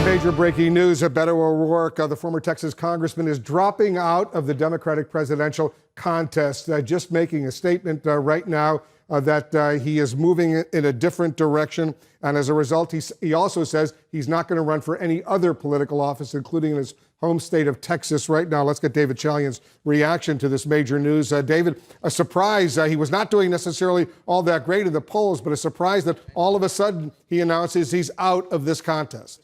Major breaking news. Beto O'Rourke, the former Texas congressman, is dropping out of the Democratic presidential contest, just making a statement right now that he is moving in a different direction. And as a result, he also says he's not going to run for any other political office, including in his home state of Texas. Right now, let's get David Chalian's reaction to this major news. David, a surprise. He was not doing necessarily all that great in the polls, but a surprise that all of a sudden he announces he's out of this contest.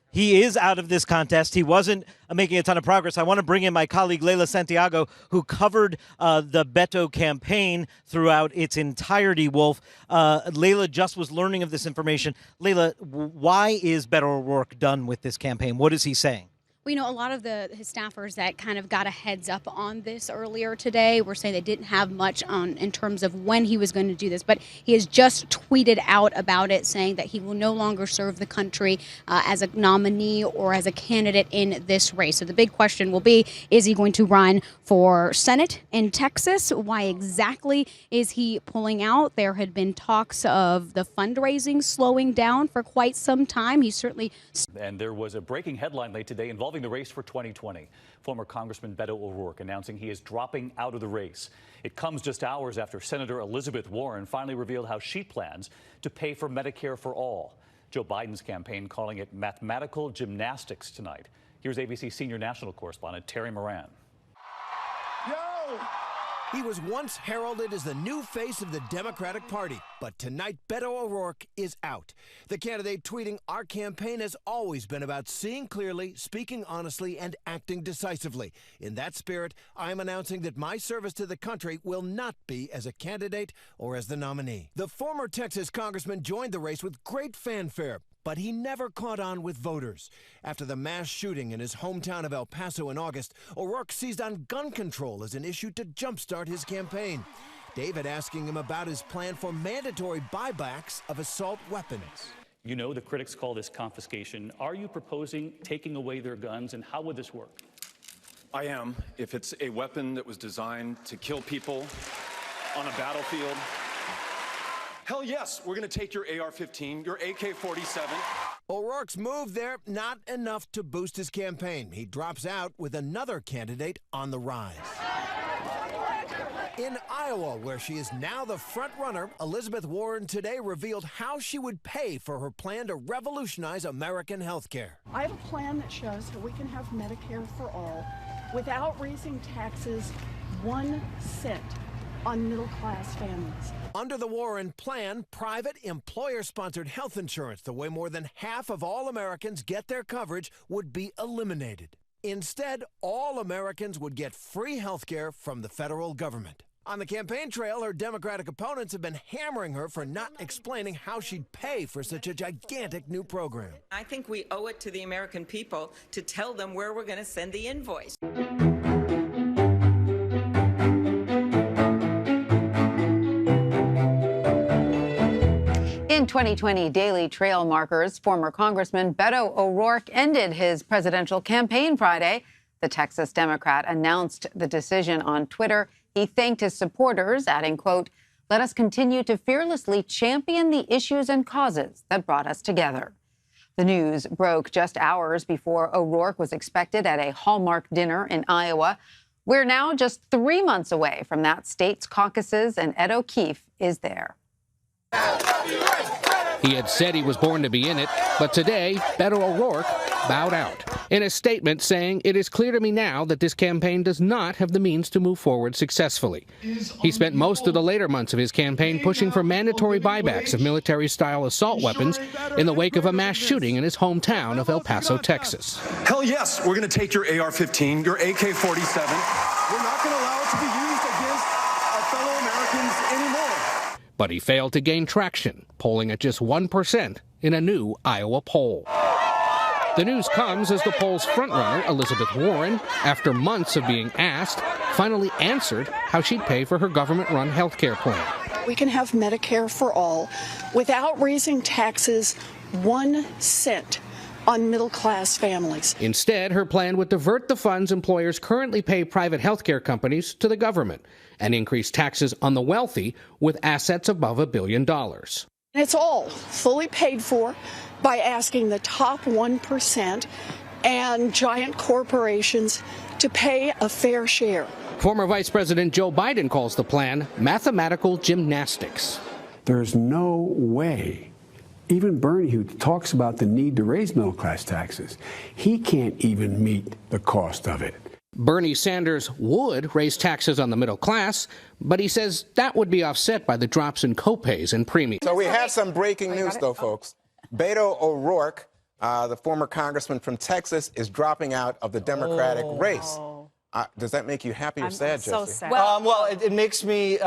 He is out of this contest. He wasn't making a ton of progress. I want to bring in my colleague Leila Santiago, who covered the Beto campaign throughout its entirety, Wolf. Leila just was learning of this information. Leila, why is Beto O'Rourke done with this campaign? What is he saying? Well, you know, a lot of his staffers that kind of got a heads up on this earlier today were saying they didn't have much in terms of when he was going to do this. But he has just tweeted out about it, saying that he will no longer serve the country as a nominee or as a candidate in this race. So the big question will be, is he going to run for Senate in Texas? Why exactly is he pulling out? There had been talks of the fundraising slowing down for quite some time. He certainly... And there was a breaking headline late today involving the race for 2020. Former Congressman Beto O'Rourke announcing he is dropping out of the race. It comes just hours after Senator Elizabeth Warren finally revealed how she plans to pay for Medicare for all. Joe Biden's campaign calling it mathematical gymnastics tonight. Here's ABC senior national correspondent Terry Moran. Yo! He was once heralded as the new face of the Democratic Party, but tonight Beto O'Rourke is out. The candidate tweeting, "Our campaign has always been about seeing clearly, speaking honestly, and acting decisively. In that spirit, I'm announcing that my service to the country will not be as a candidate or as the nominee." The former Texas congressman joined the race with great fanfare, but he never caught on with voters. After the mass shooting in his hometown of El Paso in August, O'Rourke seized on gun control as an issue to jumpstart his campaign. David asking him about his plan for mandatory buybacks of assault weapons. You know, the critics call this confiscation. Are you proposing taking away their guns, and how would this work? I am. If it's a weapon that was designed to kill people on a battlefield, hell yes, we're going to take your AR-15, your AK-47. O'Rourke's move there, not enough to boost his campaign. He drops out with another candidate on the rise. In Iowa, where she is now the front runner, Elizabeth Warren today revealed how she would pay for her plan to revolutionize American health care. I have a plan that shows that we can have Medicare for all without raising taxes 1 cent on middle-class families. Under the Warren plan, private employer-sponsored health insurance, the way more than half of all Americans get their coverage, would be eliminated. Instead, all Americans would get free health care from the federal government. On the campaign trail, her Democratic opponents have been hammering her for not explaining how she'd pay for such a gigantic new program. I think we owe it to the American people to tell them where we're going to send the invoice. In 2020 Daily Trail markers, former Congressman Beto O'Rourke ended his presidential campaign Friday. The Texas Democrat announced the decision on Twitter. He thanked his supporters, adding, quote, "Let us continue to fearlessly champion the issues and causes that brought us together." The news broke just hours before O'Rourke was expected at a Hallmark dinner in Iowa. We're now just 3 months away from that state's caucuses, and Ed O'Keefe is there. He had said he was born to be in it, but today, Beto O'Rourke bowed out in a statement saying, "It is clear to me now that this campaign does not have the means to move forward successfully." He spent most of the later months of his campaign pushing for mandatory buybacks of military-style assault weapons in the wake of a mass shooting in his hometown of El Paso, Texas. Hell yes, we're going to take your AR-15, your AK-47. We're not going to allow it to be used against our fellow Americans anymore. But he failed to gain traction, polling at just 1% in a new Iowa poll. The news comes as the poll's frontrunner, Elizabeth Warren, after months of being asked, finally answered how she'd pay for her government-run health care plan. We can have Medicare for all without raising taxes 1 cent on middle-class families. Instead, her plan would divert the funds employers currently pay private health care companies to the government and increase taxes on the wealthy with assets above $1 billion. It's all fully paid for by asking the top 1% and giant corporations to pay a fair share. Former Vice President Joe Biden calls the plan mathematical gymnastics. There's no way, even Bernie, who talks about the need to raise middle-class taxes, he can't even meet the cost of it. Bernie Sanders would raise taxes on the middle class, but he says that would be offset by the drops in copays and premiums. So we have some breaking news, though, folks. Beto O'Rourke, the former congressman from Texas, is dropping out of the Democratic race. Does that make you happy or sad, Jesse? So sad. Well, it makes me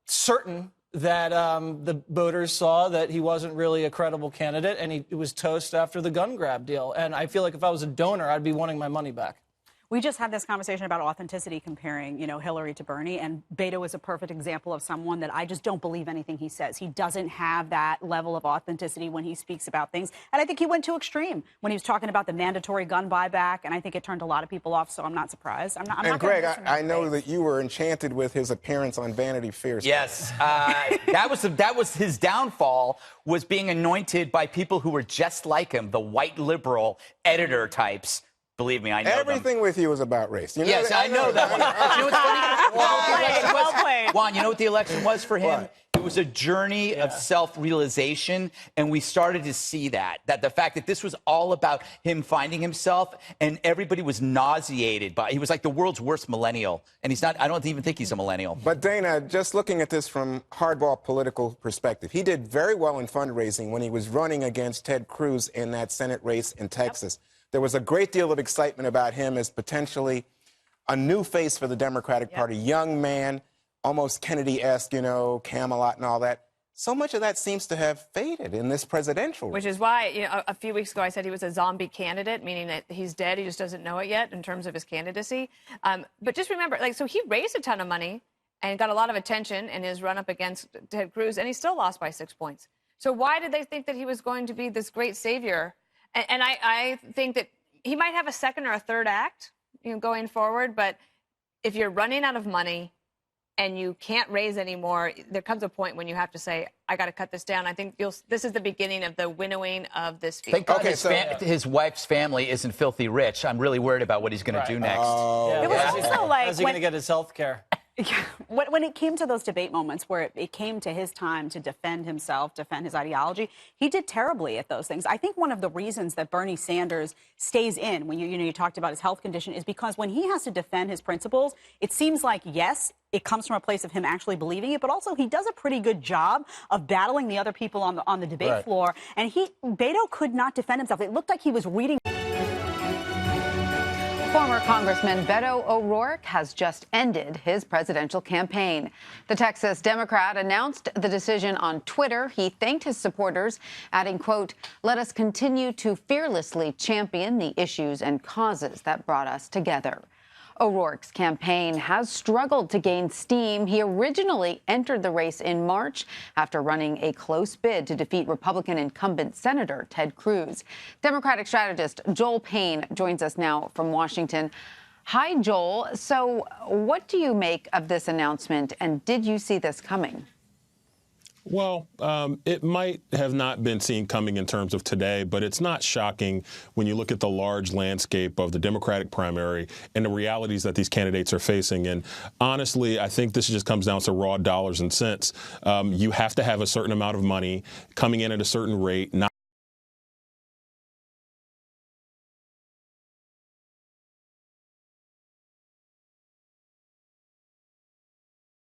certain that the voters saw that he wasn't really a credible candidate, and he was toast after the gun grab deal. And I feel like if I was a donor, I'd be wanting my money back. We just had this conversation about authenticity comparing, Hillary to Bernie, and Beto is a perfect example of someone that I just don't believe anything he says. He doesn't have that level of authenticity when he speaks about things. And I think he went too extreme when he was talking about the mandatory gun buyback, and I think it turned a lot of people off, so I'm not surprised. I'm not Greg, I know that you were enchanted with his appearance on Vanity Fair. Yes, that was his downfall, was being anointed by people who were just like him, the white liberal editor types. Believe me, I know everything them. with you is about race. You know yes, that? I know that one. You know what's funny? Well played. Juan, you know what the election was for him? What? It was a journey of self-realization, and we started to see that the fact that this was all about him finding himself, and everybody was nauseated by. He was like the world's worst millennial, and he's not. I don't even think he's a millennial. But Dana, just looking at this from hardball political perspective, he did very well in fundraising when he was running against Ted Cruz in that Senate race in Texas. Yep. There was a great deal of excitement about him as potentially a new face for the Democratic Party. Young man, almost Kennedy-esque, Camelot and all that. So much of that seems to have faded in this presidential race. Which is why, a few weeks ago I said he was a zombie candidate, meaning that he's dead. He just doesn't know it yet in terms of his candidacy. But just remember, so he raised a ton of money and got a lot of attention in his run-up against Ted Cruz, and he still lost by 6 points. So why did they think that he was going to be this great savior? And I think that he might have a second or a third act, going forward. But if you're running out of money and you can't raise anymore, there comes a point when you have to say, I got to cut this down. I think this is the beginning of the winnowing of this field. Thank God his wife's family isn't filthy rich. I'm really worried about what he's going to do next. It was also like, how's he going to get his health care? When it came to those debate moments where it came to his time to defend himself, defend his ideology, he did terribly at those things. I think one of the reasons that Bernie Sanders stays in, when you talked about his health condition, is because when he has to defend his principles, it seems like, yes, it comes from a place of him actually believing it, but also he does a pretty good job of battling the other people on the debate floor. And Beto could not defend himself. It looked like he was reading. Former Congressman Beto O'Rourke has just ended his presidential campaign. The Texas Democrat announced the decision on Twitter. He thanked his supporters, adding, quote, "Let us continue to fearlessly champion the issues and causes that brought us together." O'Rourke's campaign has struggled to gain steam. He originally entered the race in March after running a close bid to defeat Republican incumbent Senator Ted Cruz. Democratic strategist Joel Payne joins us now from Washington. Hi, Joel. So what do you make of this announcement, and did you see this coming? Well, it might have not been seen coming in terms of today, but it's not shocking when you look at the large landscape of the Democratic primary and the realities that these candidates are facing. And honestly, I think this just comes down to raw dollars and cents. You have to have a certain amount of money coming in at a certain rate, not